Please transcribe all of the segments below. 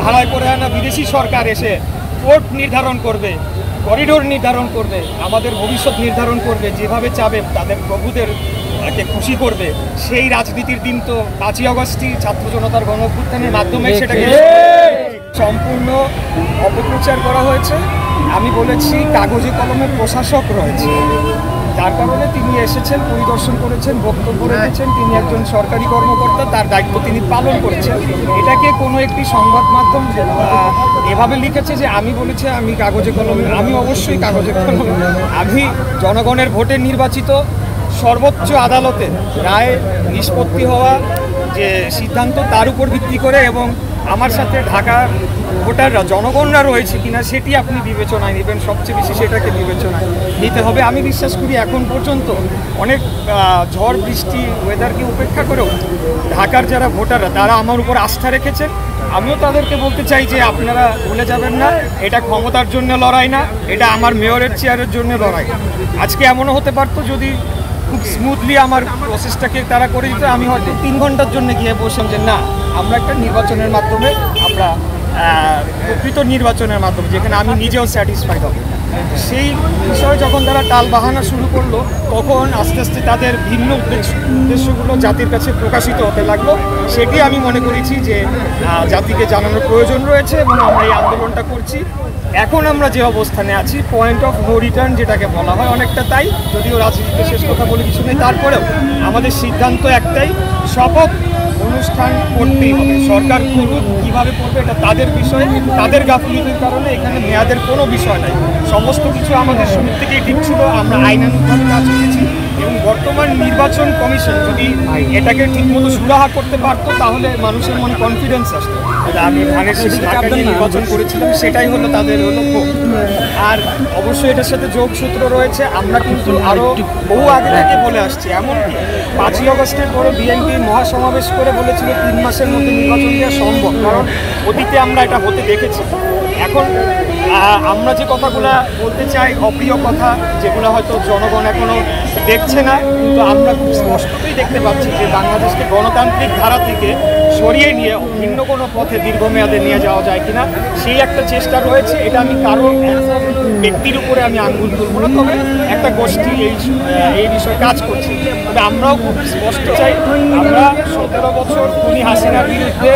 ভাড়ায় করে আনা বিদেশি সরকার এসে পোর্ট নির্ধারণ করবে, করিডোর নির্ধারণ করবে, আমাদের ভবিষ্যৎ নির্ধারণ করবে, যেভাবে চাবে তাদের প্রভুদের খুশি করবে, সেই রাজনীতির দিন তো 5ই আগস্টই ছাত্র জনতার গণ অভ্যুত্থানের মাধ্যমে সেটাকে সম্পূর্ণ অপপ্রচার করা হয়েছে। আমি বলেছি কাগজে কলমে প্রশাসক রয়েছে, যার কারণে তিনি এসেছেন, পরিদর্শন করেছেন, বক্তব্য রেখেছেন, তিনি একজন সরকারি কর্মকর্তা, তার দায়িত্ব তিনি পালন করেছেন। এটাকে কোনো একটি সংবাদ মাধ্যম এভাবে লিখেছে যে আমি বলেছি আমি কাগজে কলমে, আমি অবশ্যই কাগজে কলমে, আমি জনগণের ভোটে নির্বাচিত, সর্বোচ্চ আদালতে রায় নিষ্পত্তি হওয়া যে সিদ্ধান্ত তার উপর ভিত্তি করে, এবং আমার সাথে ঢাকার ভোটাররা জনগণরা রয়েছে কিনা সেটি আপনি বিবেচনায় নেবেন, সবচেয়ে বেশি সেটাকে বিবেচনায় নিতে হবে। আমি বিশ্বাস করি এখন পর্যন্ত অনেক ঝড় বৃষ্টি ওয়েদারকে উপেক্ষা করেও ঢাকার যারা ভোটাররা তারা আমার উপর আস্থা রেখেছেন। আমিও তাদেরকে বলতে চাই যে আপনারা ভুলে যাবেন না, এটা ক্ষমতার জন্য লড়াই না, এটা আমার মেয়রের চেয়ারের জন্য লড়াই। আজকে এমনও হতে পারতো যদি খুব স্মুথলি আমার প্রসেসটাকে তারা করে দিত, আমি হয়তো 3 ঘন্টার জন্য গিয়ে বসলাম যে না, আমরা একটা নির্বাচনের মাধ্যমে, আমরা প্রকৃত নির্বাচনের মাধ্যমে যেখানে আমি নিজেও স্যাটিসফাইড হব। সেই বিষয়ে যখন তারা টাল বাহানা শুরু করলো, তখন আস্তে আস্তে তাদের ভিন্ন উদ্দেশ্যগুলো জাতির কাছে প্রকাশিত হতে লাগলো। সেটি আমি মনে করেছি যে জাতিকে জানানোর প্রয়োজন রয়েছে, এবং আমরা এই আন্দোলনটা করছি। এখন আমরা যে অবস্থানে আছি, পয়েন্ট অফ নো রিটার্ন যেটাকে বলা হয়, অনেকটা তাই। যদিও রাজনীতিতে শেষ কথা বলে কিছু নেই, তারপরেও আমাদের সিদ্ধান্ত একটাই, শপথ অনুষ্ঠান করতেই হবে। সরকার করুক, কীভাবে করবে এটা তাদের বিষয়, তাদের গাফিলতির কারণে এখানে মেয়াদের কোনো বিষয় নাই। সমস্ত কিছু আমাদের শুরু থেকেই ঠিক ছিল, আমরা আইনানুগভাবে কাজ করেছি, এবং বর্তমান নির্বাচন কমিশন যদি এটাকে ঠিকমতো সুরাহা করতে পারতো তাহলে মানুষের মনে কনফিডেন্স আসতো। আমি ধানের শেষে ঢাকা নিয়ে নির্বাচন করেছিলাম, সেটাই হলো তাদের লক্ষ্য। আর অবশ্যই এটার সাথে যোগসূত্র রয়েছে, আমরা কিন্তু আরও বহু আগে থেকে বলে আসছি। এমনকি 5ই আগস্টের পরে বিএনপি মহাসমাবেশ করে বলেছিল 3 মাসের মধ্যে নির্বাচন দেওয়া সম্ভব, কারণ অতীতে আমরা এটা হতে দেখেছি। এখন আমরা যে কথাগুলো বলতে চাই, অপ্রিয় কথা, যেগুলো হয়তো জনগণ এখনও দেখছে না, কিন্তু আমরা খুব স্পষ্টতই দেখতে পাচ্ছি যে বাংলাদেশকে গণতান্ত্রিক ধারা থেকে সরিয়ে নিয়ে ভিন্ন কোনো পথে দীর্ঘমেয়াদে নিয়ে যাওয়া যায় কিনা, সেই একটা চেষ্টা রয়েছে। এটা আমি কারো ব্যক্তির উপরে আমি আঙ্গুল তুলব না, তবে একটা গোষ্ঠী এই বিষয়ে কাজ করছে। তবে আমরাও খুব স্পষ্ট চাই, আমরা 17 বছর খুনি হাসিনার বিরুদ্ধে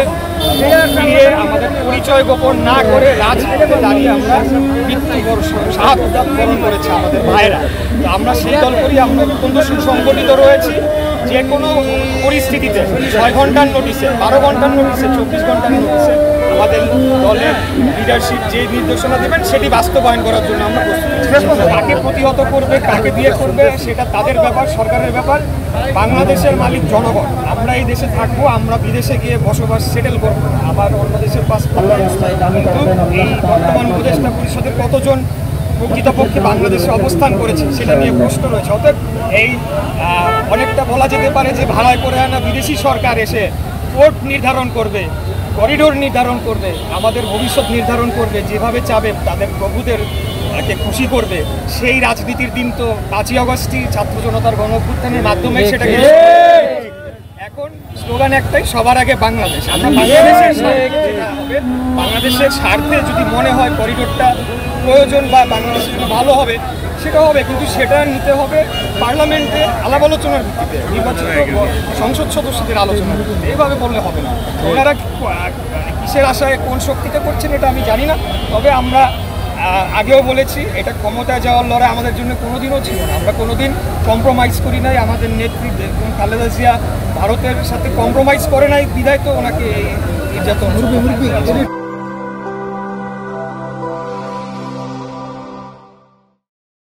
ফিরে আমাদের পরিচয় গোপন না করে রাজপথে দাঁড়িয়ে আমরা শাহাদাত বরণ করেছে আমাদের ভাইয়েরা। তো আমরা সেই দল করি, আমরা অত্যন্ত সুসংগঠিত রয়েছি। যে কোনো পরিস্থিতিতে 6 ঘন্টার নোটিশে, 12 ঘন্টার নোটিশে, 24 ঘন্টার নোটিশে আমাদের দলের লিডারশিপ যে নির্দেশনা দেবেন সেটি বাস্তবায়ন করার জন্য আমরা প্রস্তুত। কাকে প্রতিহত করবে, কাকে দিয়ে করবে, সেটা তাদের ব্যাপার, সরকারের ব্যাপার। বাংলাদেশের মালিক জনগণ। আমরা এই দেশে থাকবো, আমরা বিদেশে গিয়ে বসবাস সেটেল করবো, আবার অন্য দেশের পাসপোর্ট। কিন্তু এই বর্তমান উপদেষ্টা পরিষদের কতজন প্রকৃতপক্ষে বাংলাদেশে অবস্থান করেছে সেটা নিয়ে প্রশ্ন রয়েছে। অতএব এই অনেকটা বলা যেতে পারে যে ভাড়ায় করে আনা বিদেশি সরকার এসে পোর্ট নির্ধারণ করবে, করিডোর নির্ধারণ করবে, আমাদের ভবিষ্যৎ নির্ধারণ করবে, যেভাবে চাবে তাদের প্রভুদের খুশি করবে, সেই রাজনীতির দিন তো 5ই আগস্টই ছাত্র জনতার গণ অভ্যুত্থানের মাধ্যমে সেটাকে। এখন স্লোগান একটাই, সবার আগে বাংলাদেশ। আমরা বাংলাদেশের স্বার্থে যদি মনে হয় করিডোরটা প্রয়োজন বা বাংলাদেশের জন্য ভালো হবে, সেটা হবে, কিন্তু সেটা নিতে হবে পার্লামেন্টে আলাপ আলোচনার ভিত্তিতে, নির্বাচিত সংসদ সদস্যদের আলোচনার ভিত্তিতে। এইভাবে বললে হবে না। ওনারা কিসের আশায় কোন শক্তিতে করছেন এটা আমি জানি না, তবে আমরা আগেও বলেছি এটা ক্ষমতায় যাওয়ার লড়াই আমাদের জন্য কোনোদিনও ছিল না। আমরা কোনোদিন কম্প্রোমাইজ করি নাই। আমাদের নেতৃত্বে খালেদা জিয়া ভারতের সাথে কম্প্রোমাইজ করে নাই, বিধায় তো ওনাকে নির্যাতন।